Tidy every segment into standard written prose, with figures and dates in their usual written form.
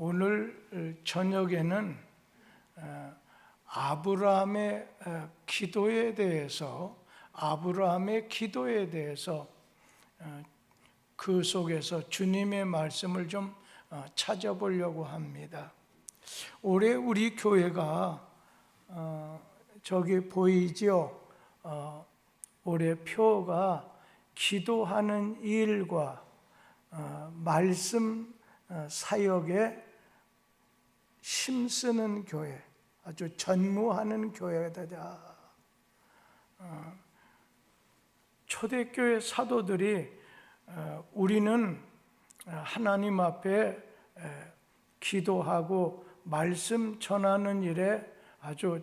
오늘 저녁에는 아브라함의 기도에 대해서 그 속에서 주님의 말씀을 좀 찾아보려고 합니다. 올해 우리 교회가 저기 보이죠? 올해 표가 기도하는 일과 말씀 사역에 힘쓰는 교회, 아주 전무하는 교회다. 초대교회 사도들이 우리는 하나님 앞에 기도하고 말씀 전하는 일에 아주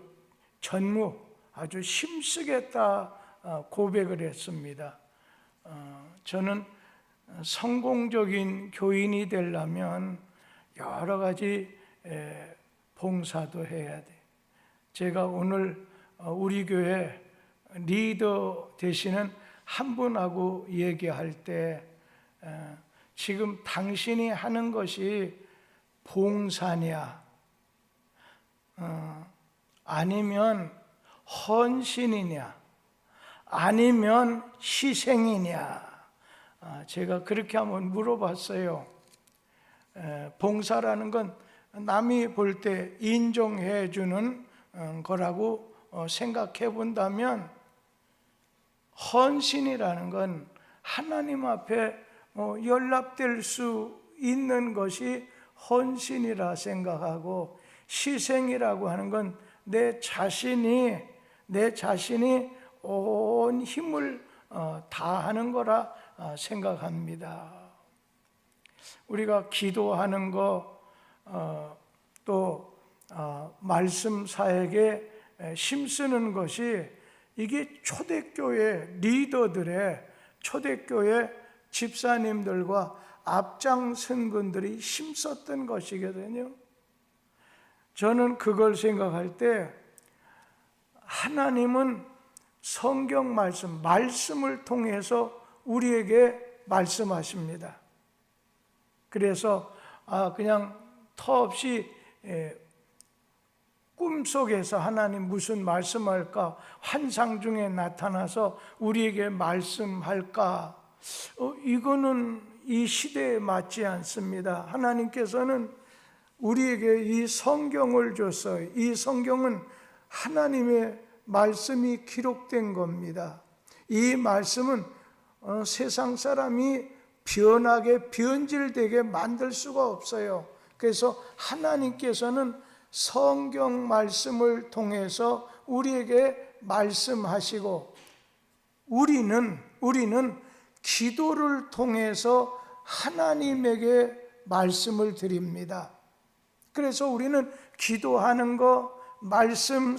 아주 힘쓰겠다 고백을 했습니다. 저는 성공적인 교인이 되려면 여러 가지 봉사도 해야 돼. 제가 오늘 우리 교회 리더 되시는 한 분하고 얘기할 때 지금 당신이 하는 것이 봉사냐 아니면 헌신이냐 아니면 희생이냐, 제가 그렇게 한번 물어봤어요. 봉사라는 건 남이 볼 때 인정해 주는 거라고 생각해 본다면, 헌신이라는 건 하나님 앞에 연락될 수 있는 것이 헌신이라 생각하고, 희생이라고 하는 건 내 자신이 온 힘을 다하는 거라 생각합니다. 우리가 기도하는 거, 또 말씀 사역에 힘쓰는 것이, 이게 초대교회 리더들의, 초대교회 집사님들과 앞장선 분들이 힘썼던 것이거든요. 저는 그걸 생각할 때 하나님은 성경 말씀을 통해서 우리에게 말씀하십니다. 그래서 그냥 터없이 꿈속에서 하나님 무슨 말씀할까, 환상 중에 나타나서 우리에게 말씀할까, 이거는 이 시대에 맞지 않습니다. 하나님께서는 우리에게 이 성경을 줬어요. 이 성경은 하나님의 말씀이 기록된 겁니다. 이 말씀은 세상 사람이 변하게 변질되게 만들 수가 없어요. 그래서 하나님께서는 성경 말씀을 통해서 우리에게 말씀하시고, 우리는 기도를 통해서 하나님에게 말씀을 드립니다. 그래서 우리는 기도하는 거, 말씀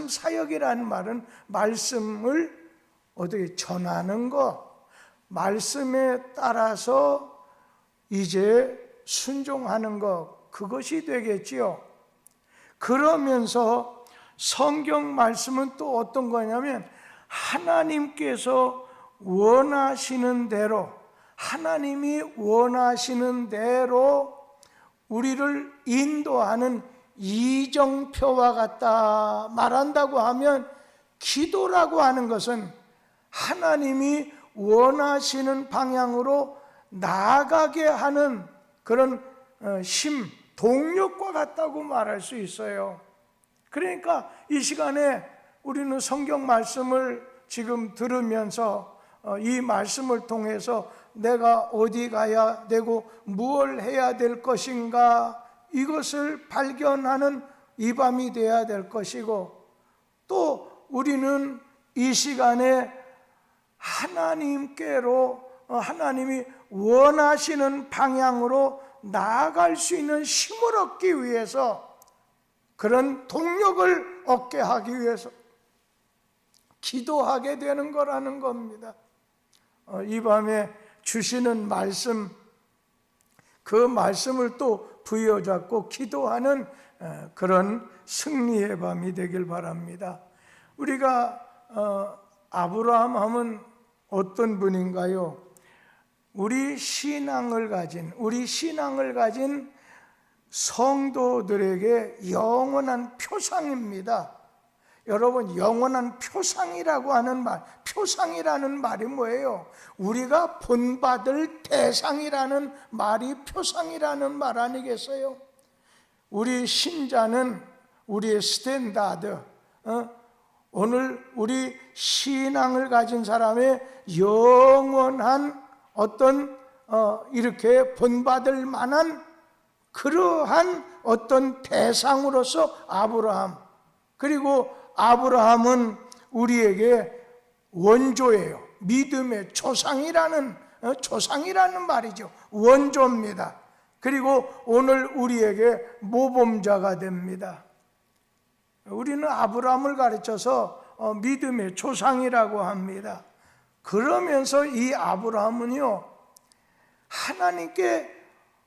사역이라는 말은 말씀을 어떻게 전하는 거, 말씀에 따라서 이제 순종하는 것, 그것이 되겠지요. 그러면서 성경 말씀은 또 어떤 거냐면, 하나님께서 원하시는 대로, 하나님이 원하시는 대로 우리를 인도하는 이정표와 같다 말한다고 하면, 기도라고 하는 것은 하나님이 원하시는 방향으로 나아가게 하는 그런 동력과 같다고 말할 수 있어요. 그러니까 이 시간에 우리는 성경 말씀을 지금 들으면서 이 말씀을 통해서 내가 어디 가야 되고 무엇을 해야 될 것인가, 이것을 발견하는 이 밤이 되어야 될 것이고, 또 우리는 이 시간에 하나님이 원하시는 방향으로 나아갈 수 있는 힘을 얻기 위해서, 그런 동력을 얻게 하기 위해서 기도하게 되는 거라는 겁니다. 이 밤에 주시는 말씀, 그 말씀을 또 부여잡고 기도하는 그런 승리의 밤이 되길 바랍니다. 우리가 아브라함 하면 어떤 분인가요? 우리 신앙을 가진 성도들에게 영원한 표상입니다. 여러분, 영원한 표상이라고 하는 말, 표상이라는 말이 뭐예요? 우리가 본받을 대상이라는 말이 표상이라는 말 아니겠어요? 우리 신자는 우리의 스탠다드, 오늘 우리 신앙을 가진 사람의 영원한 어떤 이렇게 본받을 만한 그러한 어떤 대상으로서 아브라함, 그리고 아브라함은 우리에게 원조예요. 믿음의 조상이라는 말이죠. 원조입니다. 그리고 오늘 우리에게 모범자가 됩니다. 우리는 아브라함을 가르쳐서 믿음의 조상이라고 합니다. 그러면서 이 아브라함은요, 하나님께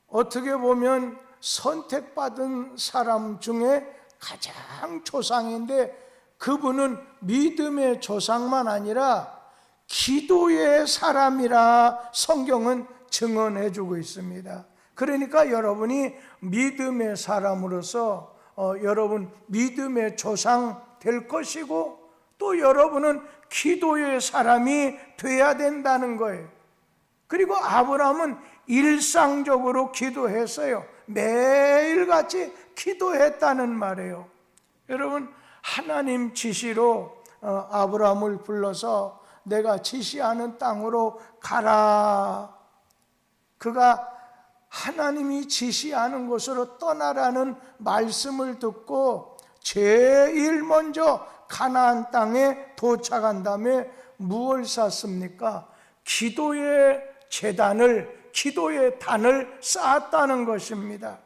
어떻게 보면 선택받은 사람 중에 가장 조상인데, 그분은 믿음의 조상만 아니라 기도의 사람이라 성경은 증언해 주고 있습니다. 그러니까 여러분이 믿음의 사람으로서 여러분 믿음의 조상 될 것이고, 또 여러분은 기도의 사람이 돼야 된다는 거예요. 그리고 아브라함은 일상적으로 기도했어요. 매일같이 기도했다는 말이에요. 여러분, 하나님 지시로 아브라함을 불러서 내가 지시하는 땅으로 가라. 그가 하나님이 지시하는 곳으로 떠나라는 말씀을 듣고 제일 먼저 가나안 땅에 도착한 다음에 무엇을 쌓습니까? 기도의 제단을, 기도의 단을 쌓았다는 것입니다.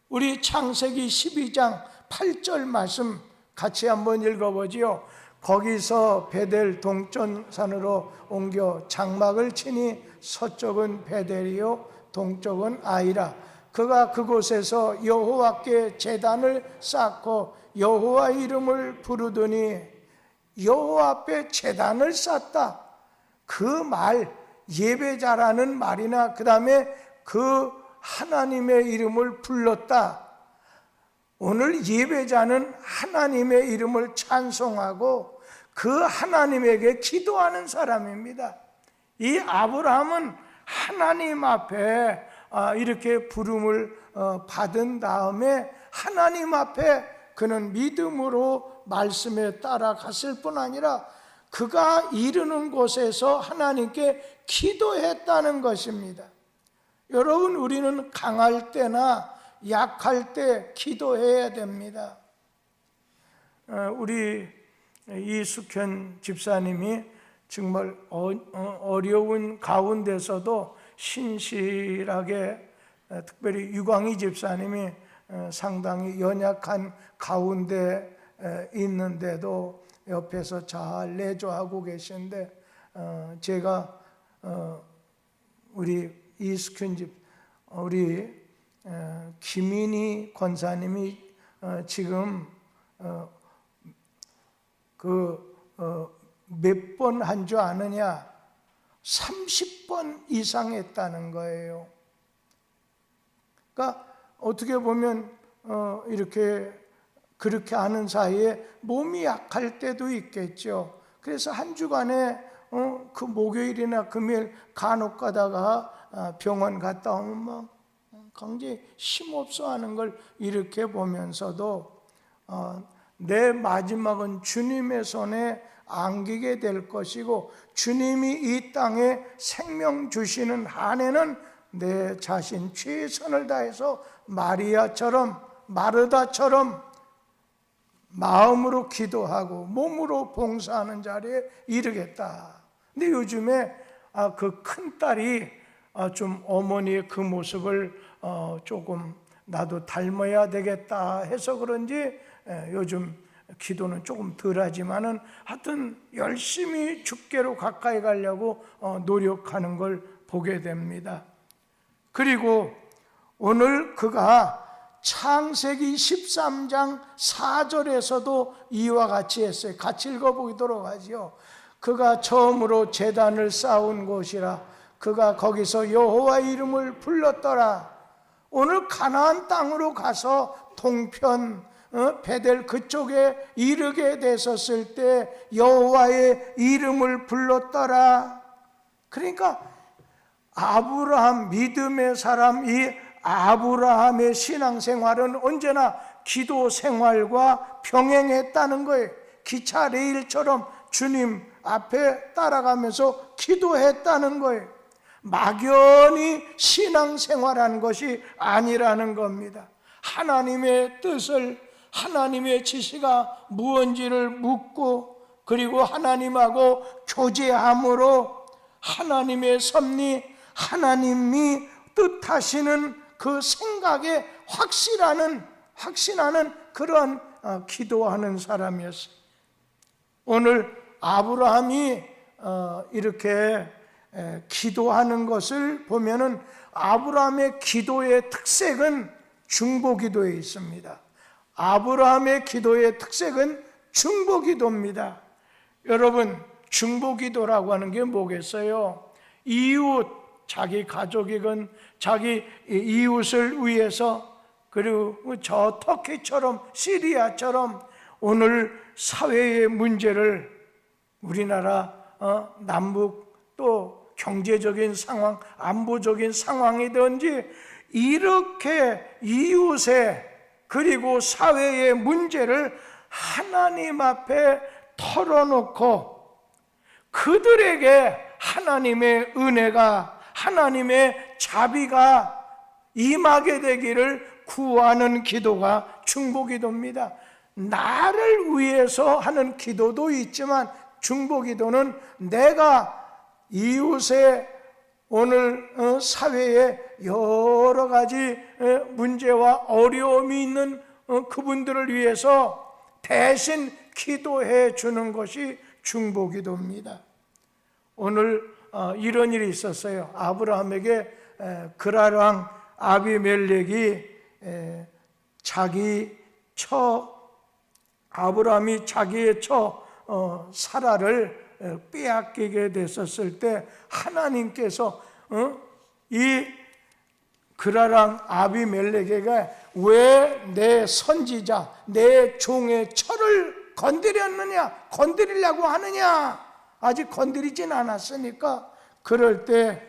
우리 창세기 12장 8절 말씀 같이 한번 읽어보지요. 거기서 베델 동전산으로 옮겨 장막을 치니 서쪽은 베델이요 동쪽은 아이라. 그가 그곳에서 여호와께 제단을 쌓고 여호와 이름을 부르더니 여호와 앞에 제단을 쌓다. 그 말, 예배자라는 말이나 그 다음에 그 하나님의 이름을 불렀다. 오늘 예배자는 하나님의 이름을 찬송하고 그 하나님에게 기도하는 사람입니다. 이 아브라함은 하나님 앞에 이렇게 부름을 받은 다음에 하나님 앞에 그는 믿음으로 말씀에 따라갔을 뿐 아니라 그가 이르는 곳에서 하나님께 기도했다는 것입니다. 여러분, 우리는 강할 때나 약할 때 기도해야 됩니다. 우리 이숙현 집사님이 정말 어려운 가운데서도 신실하게, 특별히 유광희 집사님이 상당히 연약한 가운데 있는데도 옆에서 잘 내조하고 계신데, 제가 우리 이숙현 집, 우리 김인희 권사님이 지금 몇 번 한 줄 아느냐? 30번 이상 했다는 거예요. 그러니까 어떻게 보면 이렇게 그렇게 하는 사이에 몸이 약할 때도 있겠죠. 그래서 한 주간에 그 목요일이나 금요일 간혹 가다가 병원 갔다 오면 막 굉장히 힘없어 하는 걸 이렇게 보면서도 내 마지막은 주님의 손에 안기게 될 것이고, 주님이 이 땅에 생명 주시는 한에는 내 자신 최선을 다해서 마리아처럼, 마르다처럼 마음으로 기도하고 몸으로 봉사하는 자리에 이르겠다. 근데 요즘에 그 큰딸이 좀 어머니의 그 모습을 조금 나도 닮아야 되겠다 해서 그런지 요즘 기도는 조금 덜하지만은 하여튼 열심히 주께로 가까이 가려고 노력하는 걸 보게 됩니다. 그리고 오늘 그가 창세기 13장 4절에서도 이와 같이 했어요. 같이 읽어보도록 하죠. 그가 처음으로 제단을 쌓은 곳이라. 그가 거기서 여호와 이름을 불렀더라. 오늘 가나안 땅으로 가서 동편 베델 그쪽에 이르게 됐었을 때 여호와의 이름을 불렀더라. 그러니까 아브라함, 믿음의 사람, 이 아브라함의 신앙생활은 언제나 기도 생활과 병행했다는 거예요. 기차 레일처럼 주님 앞에 따라가면서 기도했다는 거예요. 막연히 신앙생활한 것이 아니라는 겁니다. 하나님의 뜻을, 하나님의 지시가 무언지를 묻고, 그리고 하나님하고 교제함으로 하나님의 섭리, 하나님이 뜻하시는 그 생각에 확신하는 그런 기도하는 사람이었어요. 오늘 아브라함이 이렇게 기도하는 것을 보면은 아브라함의 기도의 특색은 중보기도에 있습니다. 아브라함의 기도의 특색은 중보기도입니다. 여러분, 중보기도라고 하는 게 뭐겠어요? 이웃, 자기 가족이건 자기 이웃을 위해서, 그리고 저 터키처럼 시리아처럼 오늘 사회의 문제를, 우리나라 남북 또 경제적인 상황, 안보적인 상황이든지 이렇게 이웃의 그리고 사회의 문제를 하나님 앞에 털어놓고 그들에게 하나님의 은혜가, 하나님의 자비가 임하게 되기를 구하는 기도가 중보기도입니다. 나를 위해서 하는 기도도 있지만 중보기도는 내가 이웃의 오늘 사회에 여러 가지 문제와 어려움이 있는 그분들을 위해서 대신 기도해 주는 것이 중보기도입니다. 오늘 이런 일이 있었어요. 아브라함에게 그랄 왕 아비멜렉이 아브라함이 자기의 처 사라를 빼앗기게 됐었을 때 하나님께서 이 그랄 왕 아비멜렉에게 왜 내 선지자, 내 종의 처를 건드리려고 하느냐? 아직 건드리진 않았으니까. 그럴 때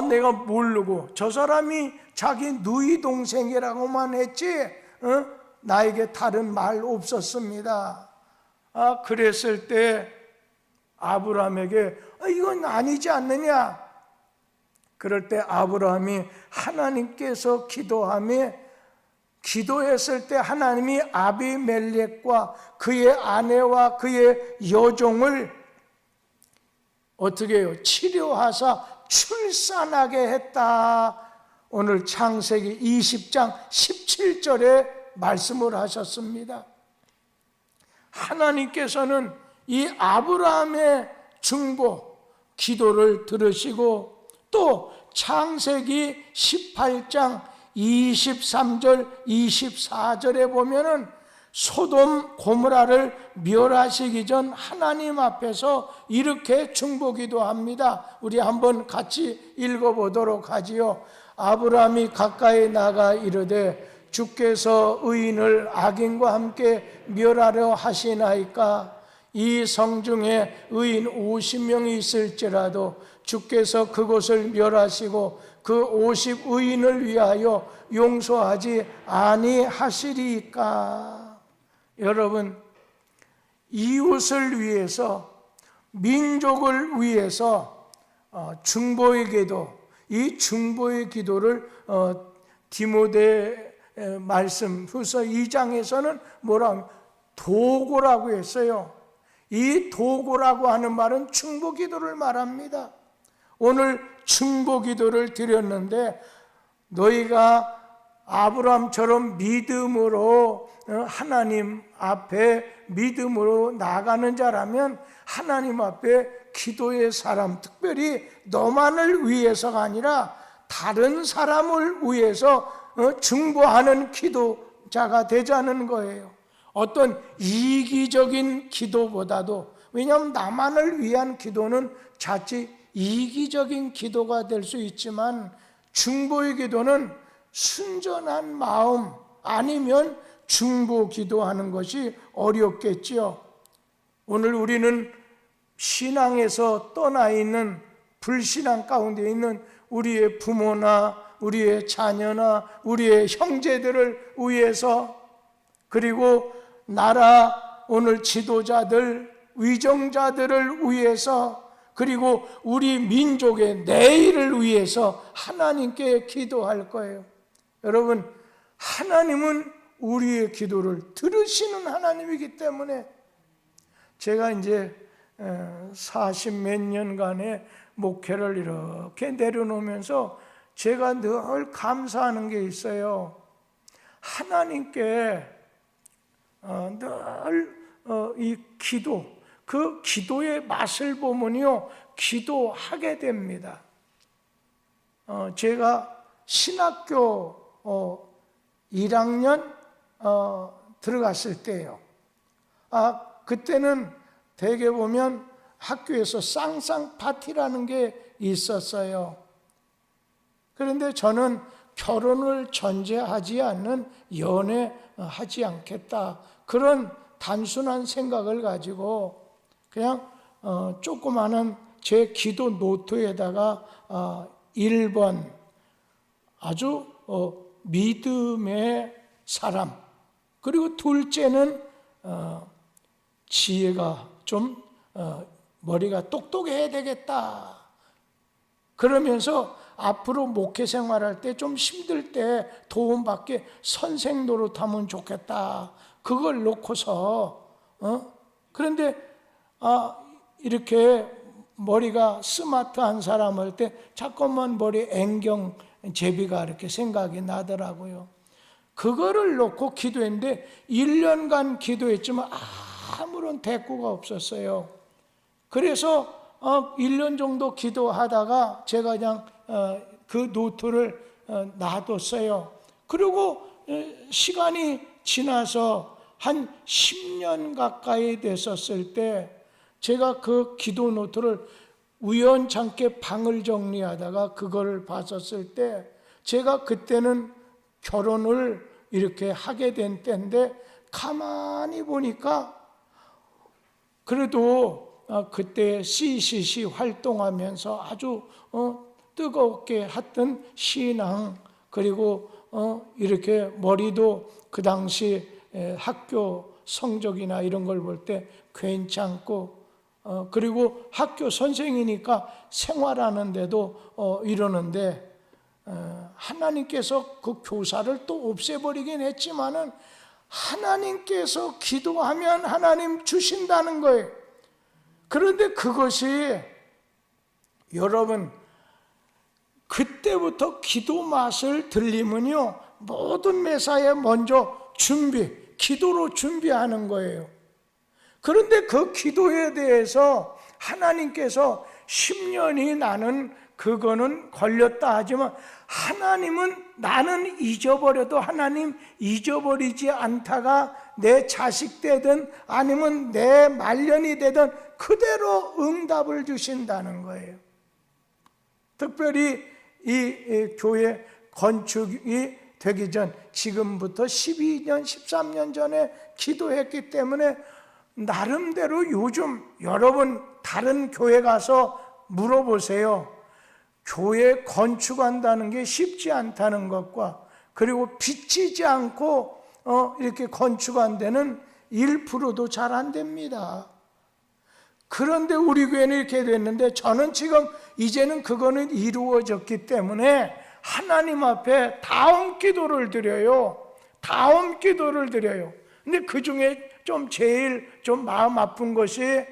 내가 모르고 저 사람이 자기 누이 동생이라고만 했지 나에게 다른 말 없었습니다. 그랬을 때 아브라함에게 이건 아니지 않느냐? 그럴 때 아브라함이 하나님께서 기도했을 때 하나님이 아비멜렉과 그의 아내와 그의 여종을 어떻게 해요? 치료하사 출산하게 했다. 오늘 창세기 20장 17절에 말씀을 하셨습니다. 하나님께서는 이 아브라함의 중보 기도를 들으시고 또 창세기 18장 23절 24절에 보면은 소돔 고모라를 멸하시기 전 하나님 앞에서 이렇게 중보기도 합니다. 우리 한번 같이 읽어보도록 하지요. 아브라함이 가까이 나가 이르되 주께서 의인을 악인과 함께 멸하려 하시나이까? 이 성중에 의인 50명이 있을지라도 주께서 그곳을 멸하시고 그 50의인을 위하여 용서하지 아니하시리까? 여러분, 이웃을 위해서, 민족을 위해서 중보의 기도, 이 중보의 기도를 디모데 말씀 후서 2장에서는 뭐라고 도고라고 했어요. 이 도고라고 하는 말은 중보기도를 말합니다. 오늘 중보기도를 드렸는데 너희가 아브라함처럼 믿음으로 하나님 앞에 믿음으로 나가는 자라면 하나님 앞에 기도의 사람, 특별히 너만을 위해서가 아니라 다른 사람을 위해서 중보하는 기도자가 되자는 거예요. 어떤 이기적인 기도보다도, 왜냐하면 나만을 위한 기도는 자칫 이기적인 기도가 될 수 있지만 중보의 기도는 순전한 마음 아니면 중보 기도하는 것이 어렵겠지요. 오늘 우리는 신앙에서 떠나 있는 불신앙 가운데 있는 우리의 부모나 우리의 자녀나 우리의 형제들을 위해서, 그리고 나라 오늘 지도자들, 위정자들을 위해서, 그리고 우리 민족의 내일을 위해서 하나님께 기도할 거예요. 여러분, 하나님은 우리의 기도를 들으시는 하나님이기 때문에, 제가 이제 40몇 년간의 목회를 이렇게 내려놓으면서 제가 늘 감사하는 게 있어요. 하나님께 늘 이 기도, 그 기도의 맛을 보면요, 기도하게 됩니다. 제가 신학교 1학년 들어갔을 때요. 그때는 대개 보면 학교에서 쌍쌍 파티라는 게 있었어요. 그런데 저는 결혼을 전제하지 않는 연애하지 않겠다, 그런 단순한 생각을 가지고 그냥 조그마한 제 기도 노트에다가 1번 아주 믿음의 사람, 그리고 둘째는 지혜가 좀 머리가 똑똑해야 되겠다, 그러면서 앞으로 목회 생활할 때 좀 힘들 때 도움받게 선생 노릇하면 좋겠다, 그걸 놓고서 그런데 이렇게 머리가 스마트한 사람 할 때 잠깐만 머리 앵경 제비가 이렇게 생각이 나더라고요. 그거를 놓고 기도했는데 1년간 기도했지만 아무런 대꾸가 없었어요. 그래서 1년 정도 기도하다가 제가 그냥 그 노트를 놔뒀어요. 그리고 시간이 지나서 한 10년 가까이 됐었을 때 제가 그 기도 노트를 우연찮게 방을 정리하다가 그걸 봤었을 때, 제가 그때는 결혼을 이렇게 하게 된 때인데 가만히 보니까 그래도 그때 CCC 활동하면서 아주 뜨겁게 했던 신앙, 그리고 이렇게 머리도 그 당시 학교 성적이나 이런 걸 볼 때 괜찮고, 그리고 학교 선생이니까 생활하는데도 이러는데, 하나님께서 그 교사를 또 없애버리긴 했지만은 하나님께서 기도하면 하나님 주신다는 거예요. 그런데 그것이 여러분, 그때부터 기도 맛을 들리면요, 모든 매사에 먼저 기도로 준비하는 거예요. 그런데 그 기도에 대해서 하나님께서 10년이 나는 그거는 걸렸다 하지만, 하나님은 나는 잊어버려도 하나님 잊어버리지 않다가 내 자식 되든 아니면 내 말년이 되든 그대로 응답을 주신다는 거예요. 특별히 이 교회 건축이 되기 전, 지금부터 12년, 13년 전에 기도했기 때문에 나름대로 요즘 여러분 다른 교회 가서 물어보세요. 교회 건축한다는 게 쉽지 않다는 것과, 그리고 비치지 않고 이렇게 건축한 데는 1%도 잘 안 됩니다. 그런데 우리 교회는 이렇게 됐는데, 저는 지금 이제는 그거는 이루어졌기 때문에 하나님 앞에 다음 기도를 드려요. 다음 기도를 드려요. 근데 그 중에 제일 마음 아픈 것이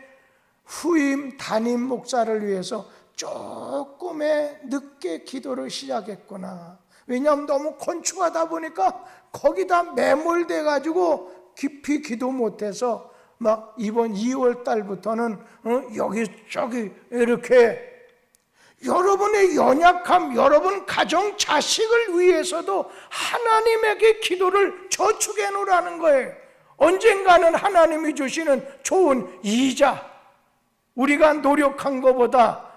후임 담임 목사를 위해서 조금의 늦게 기도를 시작했구나. 왜냐하면 너무 건축하다 보니까 거기다 매몰돼 가지고 깊이 기도 못해서 막 이번 2월 달부터는 여기저기 이렇게 여러분의 연약함, 여러분 가정 자식을 위해서도 하나님에게 기도를 저축해 놓으라는 거예요. 언젠가는 하나님이 주시는 좋은 이자, 우리가 노력한 것보다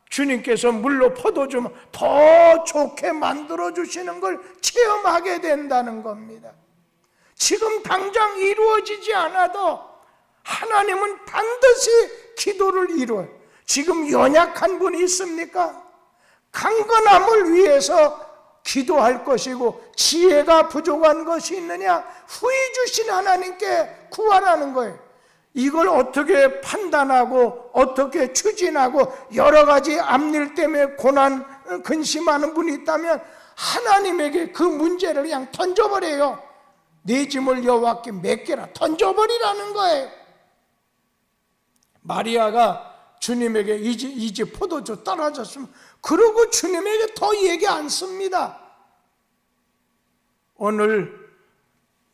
주님께서 물로 포도주 더 좋게 만들어 주시는 걸 체험하게 된다는 겁니다. 지금 당장 이루어지지 않아도 하나님은 반드시 기도를 이루어요. 지금 연약한 분이 있습니까? 강건함을 위해서 기도할 것이고, 지혜가 부족한 것이 있느냐, 후히 주신 하나님께 구하라는 거예요. 이걸 어떻게 판단하고 어떻게 추진하고 여러 가지 앞일 때문에 고난 근심하는 분이 있다면 하나님에게 그 문제를 그냥 던져버려요. 내 짐을 여호와께 맡겨라, 던져버리라는 거예요. 마리아가 주님에게 이 집 포도주 떨어졌으면 그러고 주님에게 더 얘기 안 씁니다. 오늘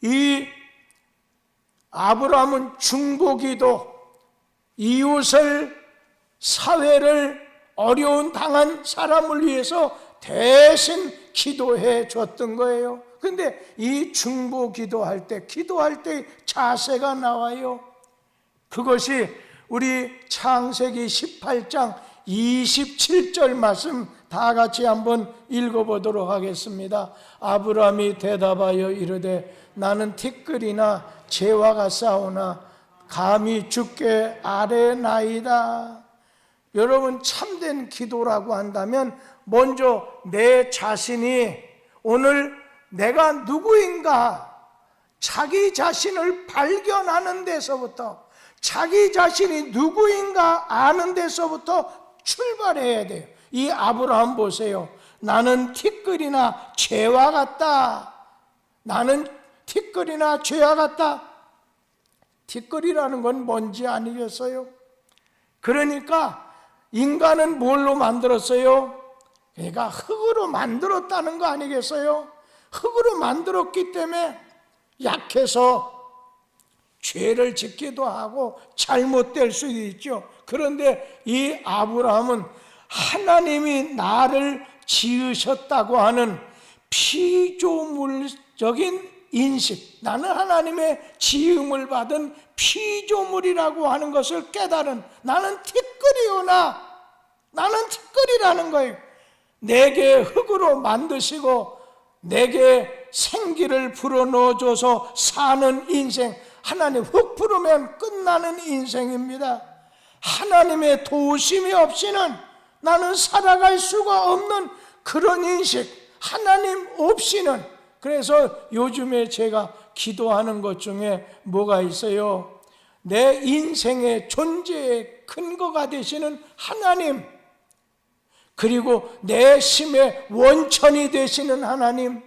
이 아브라함은 중보기도, 이웃을, 사회를, 어려운 당한 사람을 위해서 대신 기도해 줬던 거예요. 그런데 이 중보기도할 때, 기도할 때 자세가 나와요. 그것이 우리 창세기 18장 27절 말씀 다 같이 한번 읽어보도록 하겠습니다. 아브라함이 대답하여 이르되 나는 티끌이나 재와 같사오나 감히 주께 아뢰나이다. 여러분, 참된 기도라고 한다면 먼저 내 자신이 오늘 내가 누구인가, 자기 자신을 발견하는 데서부터, 자기 자신이 누구인가 아는 데서부터 출발해야 돼요. 이 아브라함 보세요. 나는 티끌이나 죄와 같다. 나는 티끌이나 죄와 같다. 티끌이라는 건 뭔지 아니겠어요? 그러니까 인간은 뭘로 만들었어요? 그러니까 흙으로 만들었다는 거 아니겠어요? 흙으로 만들었기 때문에 약해서 죄를 짓기도 하고 잘못될 수도 있죠. 그런데 이 아브라함은 하나님이 나를 지으셨다고 하는 피조물적인 인식, 나는 하나님의 지음을 받은 피조물이라고 하는 것을 깨달은, 나는 티끌이오나, 나는 티끌이라는 거예요. 내게 흙으로 만드시고 내게 생기를 불어넣어줘서 사는 인생, 하나님 흙 부르면 끝나는 인생입니다. 하나님의 도우심이 없이는 나는 살아갈 수가 없는 그런 인식, 하나님 없이는. 그래서 요즘에 제가 기도하는 것 중에 뭐가 있어요? 내 인생의 존재의 근거가 되시는 하나님, 그리고 내 힘의 원천이 되시는 하나님,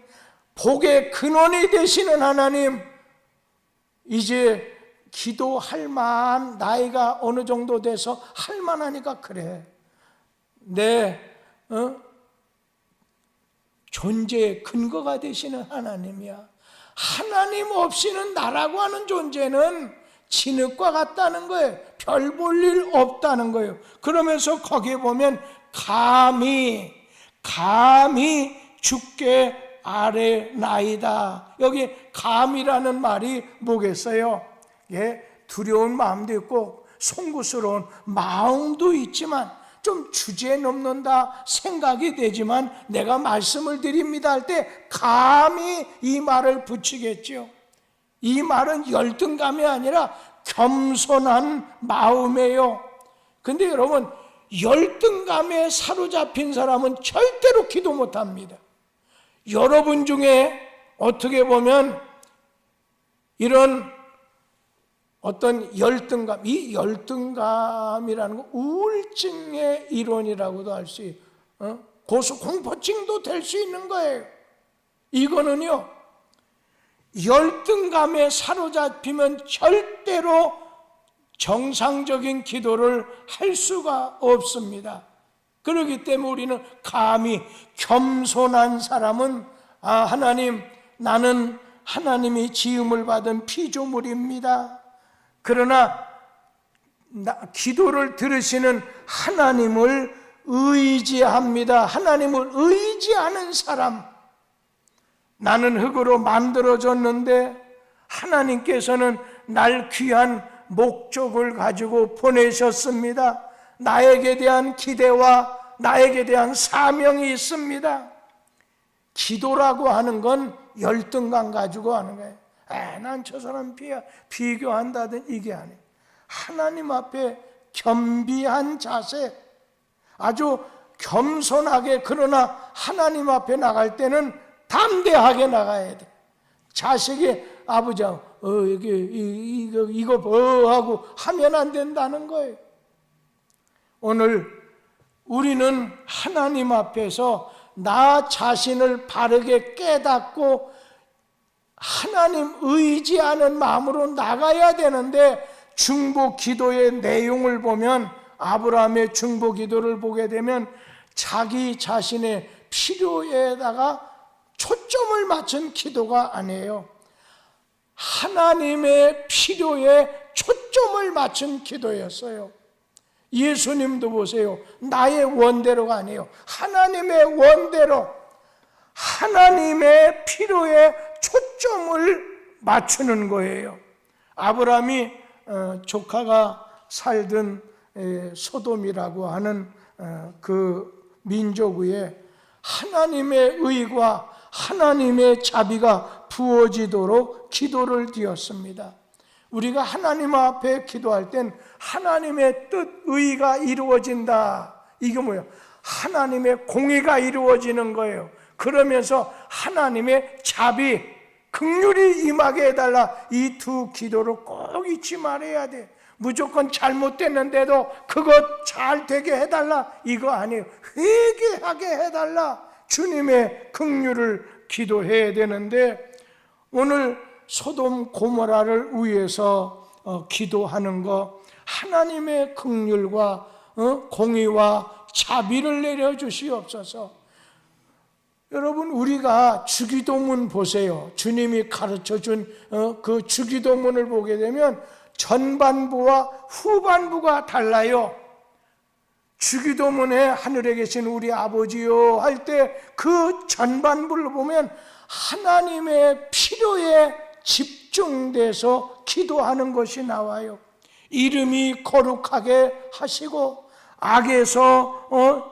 복의 근원이 되시는 하나님. 이제 기도할 만, 나이가 어느 정도 돼서 할 만하니까 그래, 내 존재의 근거가 되시는 하나님이야. 하나님 없이는 나라고 하는 존재는 진흙과 같다는 거예요. 별 볼 일 없다는 거예요. 그러면서 거기에 보면 감히 주께 아뢰나이다. 여기 감이라는 말이 뭐겠어요? 예, 두려운 마음도 있고 송구스러운 마음도 있지만 좀 주제 넘는다 생각이 되지만, 내가 말씀을 드립니다 할 때 감히 이 말을 붙이겠죠. 이 말은 열등감이 아니라 겸손한 마음이에요. 근데 여러분, 열등감에 사로잡힌 사람은 절대로 기도 못합니다. 여러분 중에 어떻게 보면 이런 어떤 열등감, 이 열등감이라는 거 우울증의 일원이라고도 할 수 있어요. 고소공포증도 될 수 있는 거예요. 이거는요, 열등감에 사로잡히면 절대로 정상적인 기도를 할 수가 없습니다. 그렇기 때문에 우리는 감히, 겸손한 사람은 하나님, 나는 하나님이 지음을 받은 피조물입니다. 그러나 기도를 들으시는 하나님을 의지합니다. 하나님을 의지하는 사람, 나는 흙으로 만들어졌는데 하나님께서는 날 귀한 목적을 가지고 보내셨습니다. 나에게 대한 기대와 나에게 대한 사명이 있습니다. 기도라고 하는 건 열등감 가지고 하는 거예요. 난 저 사람 비교한다든 이게 아니에요. 하나님 앞에 겸비한 자세, 아주 겸손하게, 그러나 하나님 앞에 나갈 때는 담대하게 나가야 돼. 자식이 아버지하고 이거 하고 하면 안 된다는 거예요. 오늘 우리는 하나님 앞에서 나 자신을 바르게 깨닫고 하나님 의지하는 마음으로 나가야 되는데, 중보 기도의 내용을 보면, 아브라함의 중보 기도를 보게 되면 자기 자신의 필요에다가 초점을 맞춘 기도가 아니에요. 하나님의 필요에 초점을 맞춘 기도였어요. 예수님도 보세요. 나의 원대로가 아니에요. 하나님의 원대로, 하나님의 필요에 초점을 맞추는 거예요. 아브라함이 조카가 살던 소돔이라고 하는 그 민족 위에 하나님의 의가, 하나님의 자비가 부어지도록 기도를 드렸습니다. 우리가 하나님 앞에 기도할 땐 하나님의 뜻, 의가 이루어진다. 이게 뭐예요? 하나님의 공의가 이루어지는 거예요. 그러면서 하나님의 자비, 긍휼이 임하게 해달라. 이 두 기도를 꼭 잊지 말아야 돼. 무조건 잘못됐는데도 그것 잘 되게 해달라, 이거 아니에요. 회개하게 해달라. 주님의 긍휼을 기도해야 되는데, 오늘 소돔 고모라를 위해서 기도하는 거, 하나님의 긍휼과 공의와 자비를 내려주시옵소서. 여러분, 우리가 주기도문 보세요. 주님이 가르쳐준 그 주기도문을 보게 되면 전반부와 후반부가 달라요. 주기도문에 하늘에 계신 우리 아버지요 할 때 그 전반부를 보면 하나님의 필요에 집중돼서 기도하는 것이 나와요. 이름이 거룩하게 하시고 악에서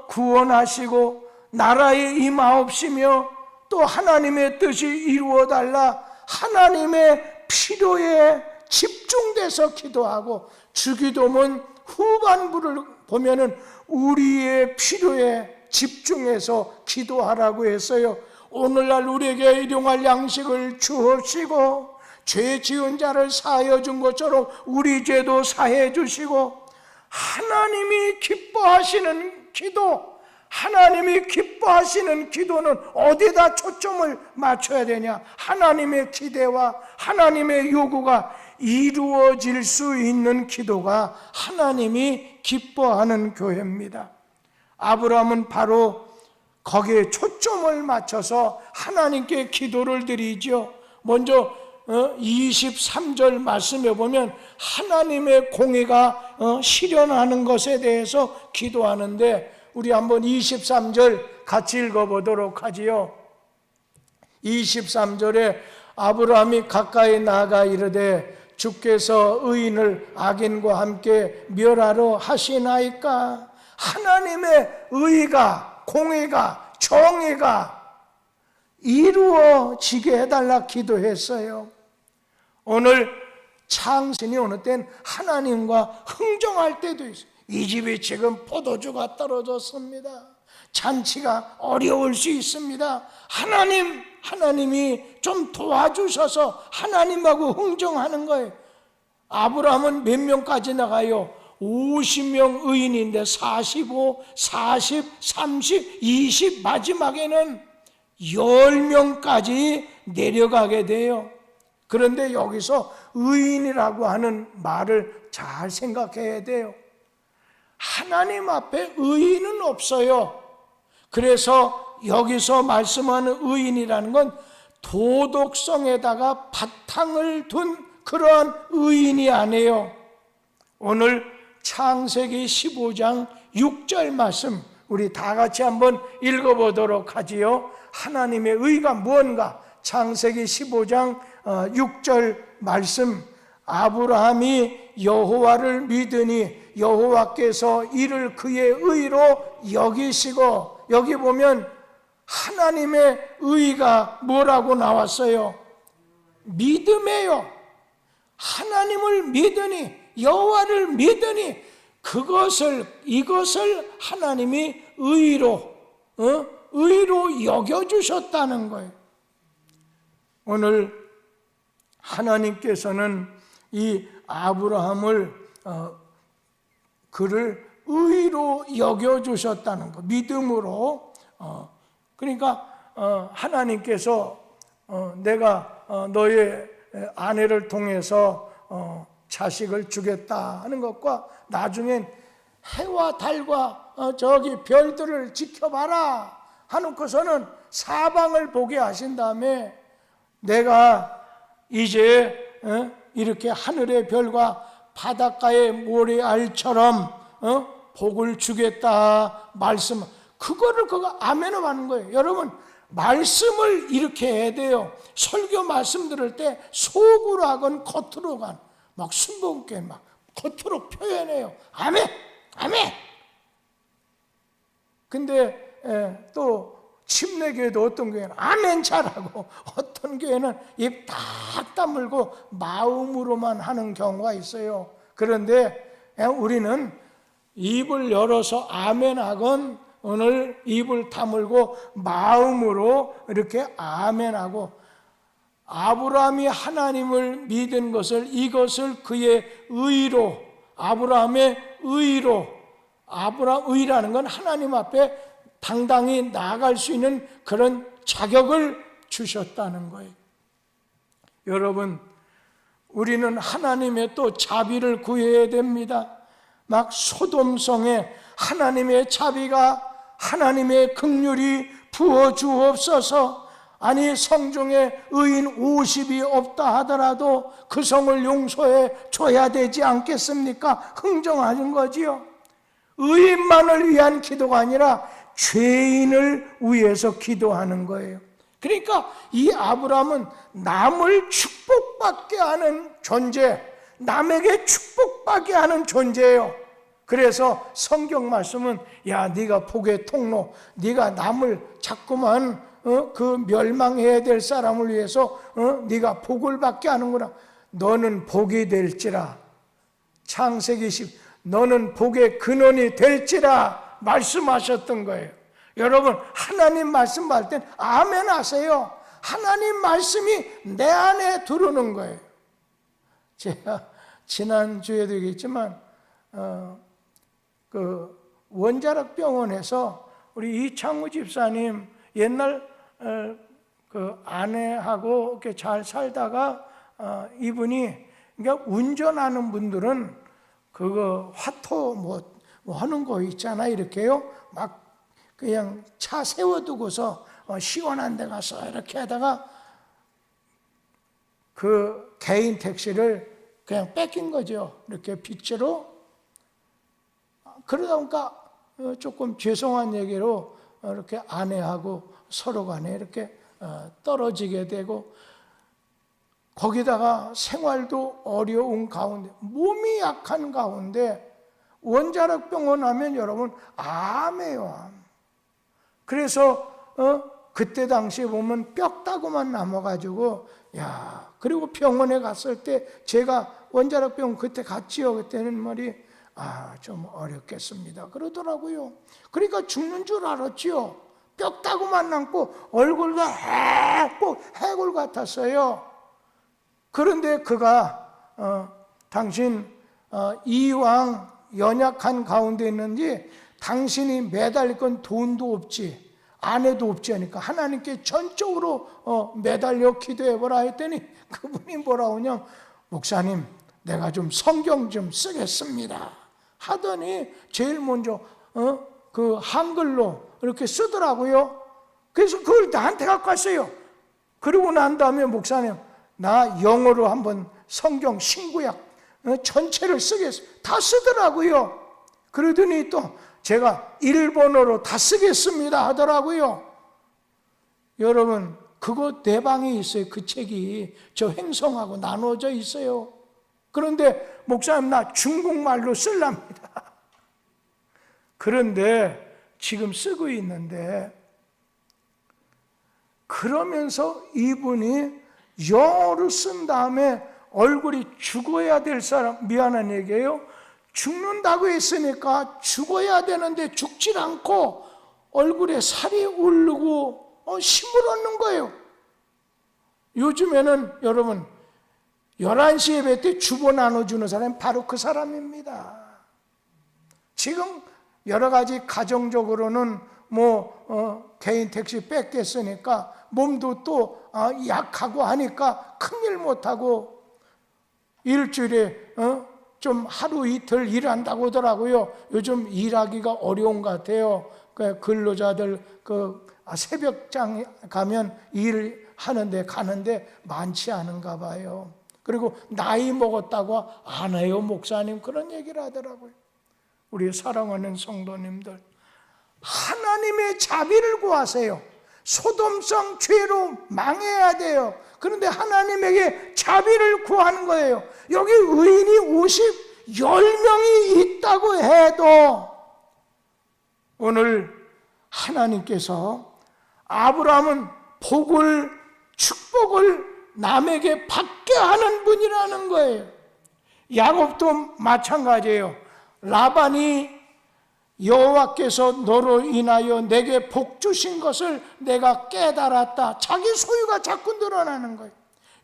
구원하시고 나라에 임하옵시며 또 하나님의 뜻이 이루어달라. 하나님의 필요에 집중돼서 기도하고, 주기도문 후반부를 보면은 우리의 필요에 집중해서 기도하라고 했어요. 오늘날 우리에게 일용할 양식을 주옵시고, 죄 지은 자를 사하여 준 것처럼 우리 죄도 사해 주시고, 하나님이 기뻐하시는 기도, 하나님이 기뻐하시는 기도는 어디다 초점을 맞춰야 되냐? 하나님의 기대와 하나님의 요구가 이루어질 수 있는 기도가 하나님이 기뻐하는 교회입니다. 아브라함은 바로 거기에 초점을 맞춰서 하나님께 기도를 드리죠. 먼저 23절 말씀에 보면 하나님의 공의가 실현하는 것에 대해서 기도하는데, 우리 한번 23절 같이 읽어보도록 하지요. 23절에 아브라함이 가까이 나아가 이르되 주께서 의인을 악인과 함께 멸하러 하시나이까. 하나님의 의가, 공의가, 정의가 이루어지게 해달라 기도했어요. 오늘 창신이 어느 땐 하나님과 흥정할 때도 있어요. 이 집이 지금 포도주가 떨어졌습니다. 잔치가 어려울 수 있습니다. 하나님이 좀 도와주셔서 하나님하고 흥정하는 거예요. 아브라함은 몇 명까지 나가요? 50명 의인인데 45, 40, 30, 20, 마지막에는 10명까지 내려가게 돼요. 그런데 여기서 의인이라고 하는 말을 잘 생각해야 돼요. 하나님 앞에 의인은 없어요. 그래서 여기서 말씀하는 의인이라는 건 도덕성에다가 바탕을 둔 그러한 의인이 아니에요. 오늘 창세기 15장 6절 말씀 우리 다 같이 한번 읽어보도록 하지요. 하나님의 의가 무언가? 창세기 15장 6절 말씀, 아브라함이 여호와를 믿으니 여호와께서 이를 그의 의로 여기시고, 여기 보면 하나님의 의가 뭐라고 나왔어요? 믿음이에요. 하나님을 믿으니, 여호와를 믿으니 이것을 하나님이 의로 여겨주셨다는 거예요. 오늘 하나님께서는 이 아브라함을 그를 의로 여겨주셨다는 거, 믿음으로. 그러니까 하나님께서 내가 너의 아내를 통해서 자식을 주겠다 하는 것과 나중엔 해와 달과 저기 별들을 지켜봐라 하놓고서는 사방을 보게 하신 다음에 내가 이제 이렇게 하늘의 별과 바닷가의 모래알처럼 복을 주겠다 말씀, 그거를 아멘을 하는 거예요. 여러분, 말씀을 이렇게 해야 돼요. 설교 말씀 들을 때 속으로 하건 겉으로 막 순복음교회 막 겉으로 표현해요. 아멘, 아멘. 근데 또 침례교회도 어떤 교회는 아멘 잘하고 어떤 교회는 입 딱 다물고 마음으로만 하는 경우가 있어요. 그런데 우리는 입을 열어서 아멘하건 오늘 입을 다물고 마음으로 이렇게 아멘하고, 아브라함이 하나님을 믿은 것을, 이것을 그의 의로, 아브라함의 의로, 아브라함 의라는 건 하나님 앞에 당당히 나아갈 수 있는 그런 자격을 주셨다는 거예요. 여러분, 우리는 하나님의 또 자비를 구해야 됩니다. 막 소돔성에 하나님의 자비가, 하나님의 긍휼이 부어주옵소서. 아니 성중에 의인 50이 없다 하더라도 그 성을 용서해 줘야 되지 않겠습니까? 흥정하는 거지요. 의인만을 위한 기도가 아니라 죄인을 위해서 기도하는 거예요. 그러니까 이 아브라함은 남을 축복받게 하는 존재, 남에게 축복받게 하는 존재예요. 그래서 성경 말씀은 야, 네가 복의 통로, 네가 남을 자꾸만 그 멸망해야 될 사람을 위해서 네가 복을 받게 하는구나. 너는 복이 될지라. 창세기 10, 너는 복의 근원이 될지라 말씀하셨던 거예요. 여러분, 하나님 말씀 받을 땐 아멘 하세요. 하나님 말씀이 내 안에 들어오는 거예요. 제가 지난주에도 얘기했지만 그 원자력 병원에서 우리 이창우 집사님 옛날 그 아내하고 이렇게 잘 살다가 이분이, 그러니까 운전하는 분들은 그거 화토 뭐 하는 거 있잖아, 이렇게요. 막 그냥 차 세워두고서 시원한 데 가서 이렇게 하다가 그 개인 택시를 그냥 뺏긴 거죠. 이렇게 빚으로. 그러다 보니까 조금 죄송한 얘기로 이렇게 아내하고 서로 간에 이렇게 떨어지게 되고, 거기다가 생활도 어려운 가운데, 몸이 약한 가운데 원자력 병원 하면 여러분 암이에요. 그래서 그때 당시에 보면 뼈다구만 남아가지고, 야, 그리고 병원에 갔을 때 제가 원자력 병원 그때 갔지요. 그때는 말이 좀 어렵겠습니다 그러더라고요. 그러니까 죽는 줄 알았지요. 뼈다구만 남고 얼굴도 꼭 해골 같았어요. 그런데 그가 당신 이왕 연약한 가운데 있는지 당신이 매달릴 건 돈도 없지, 아내도 없지 하니까 하나님께 전적으로 매달려 기도해보라 했더니 그분이 뭐라 하냐, 목사님 내가 좀 성경 좀 쓰겠습니다 하더니 제일 먼저 그 한글로 이렇게 쓰더라고요. 그래서 그걸 나한테 갖고 왔어요. 그러고 난 다음에 목사님 나 영어로 한번 성경 신구약 전체를 쓰겠습니다. 다 쓰더라고요. 그러더니 또 제가 일본어로 다 쓰겠습니다 하더라고요. 여러분, 그거 내 방에 있어요. 그 책이 저 행성하고 나눠져 있어요. 그런데 목사님 나 중국말로 쓸랍니다. 그런데 지금 쓰고 있는데, 그러면서 이분이 영어로 쓴 다음에 얼굴이 죽어야 될 사람, 미안한 얘기예요. 죽는다고 했으니까 죽어야 되는데 죽질 않고 얼굴에 살이 오르고 힘을 얻는 거예요. 요즘에는 여러분 11시 예배 때 주보 나눠주는 사람이 바로 그 사람입니다. 지금 여러 가지 가정적으로는 개인 택시 뺏겼으니까 몸도 또 약하고 하니까 큰일 못하고 일주일에 좀 하루 이틀 일한다고 하더라고요. 요즘 일하기가 어려운 것 같아요. 근로자들 새벽장 가면 일하는데 가는데 많지 않은가 봐요. 그리고 나이 먹었다고 안 해요, 목사님. 그런 얘기를 하더라고요. 우리 사랑하는 성도님들, 하나님의 자비를 구하세요. 소돔성 죄로 망해야 돼요. 그런데 하나님에게 자비를 구하는 거예요. 여기 의인이 10명이 있다고 해도 오늘 하나님께서 아브라함은 복을, 축복을 남에게 받게 하는 분이라는 거예요. 야곱도 마찬가지예요. 라반이 여호와께서 너로 인하여 내게 복 주신 것을 내가 깨달았다. 자기 소유가 자꾸 늘어나는 거예요.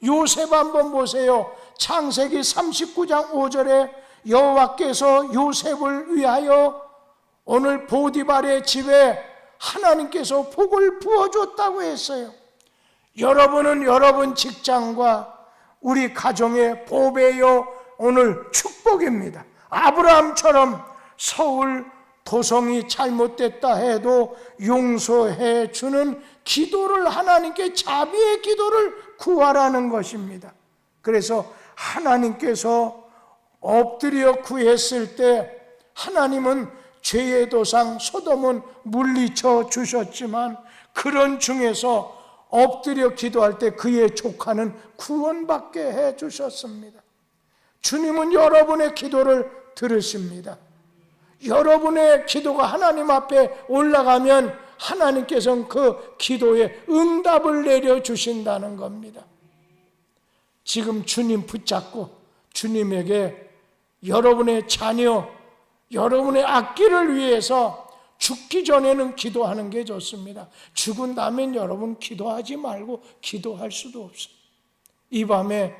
요셉 한번 보세요. 창세기 39장 5절에 여호와께서 요셉을 위하여 오늘 보디발의 집에 하나님께서 복을 부어줬다고 했어요. 여러분은 여러분 직장과 우리 가정의 보배요, 오늘 축복입니다. 아브라함처럼 서울 도성이 잘못됐다 해도 용서해 주는 기도를, 하나님께 자비의 기도를 구하라는 것입니다. 그래서 하나님께서 엎드려 구했을 때 하나님은 죄의 도상 소돔은 물리쳐 주셨지만 그런 중에서 엎드려 기도할 때 그의 조카는 구원받게 해 주셨습니다. 주님은 여러분의 기도를 들으십니다. 여러분의 기도가 하나님 앞에 올라가면 하나님께서는 그 기도에 응답을 내려주신다는 겁니다. 지금 주님 붙잡고 주님에게 여러분의 자녀, 여러분의 앞길을 위해서 죽기 전에는 기도하는 게 좋습니다. 죽은 다음엔 여러분 기도하지 말고 기도할 수도 없어요. 이 밤에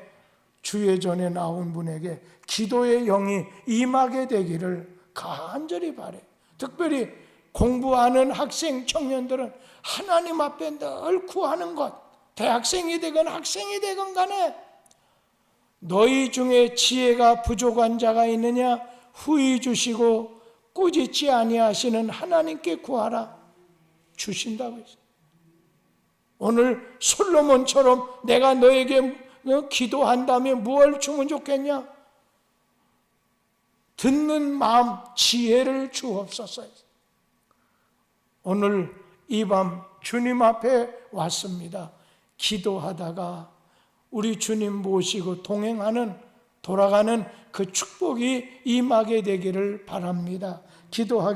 주의 전에 나온 분에게 기도의 영이 임하게 되기를 간절히 바라요. 특별히 공부하는 학생, 청년들은 하나님 앞에 늘 구하는 것, 대학생이 되건 학생이 되건 간에 너희 중에 지혜가 부족한 자가 있느냐? 후히 주시고 꾸짖지 아니하시는 하나님께 구하라. 주신다고 했어요. 오늘 솔로몬처럼 내가 너에게 기도한다면 무엇을 주면 좋겠냐? 듣는 마음, 지혜를 주옵소서. 오늘 이 밤 주님 앞에 왔습니다. 기도하다가 우리 주님 모시고 동행하는, 돌아가는 그 축복이 임하게 되기를 바랍니다. 기도하게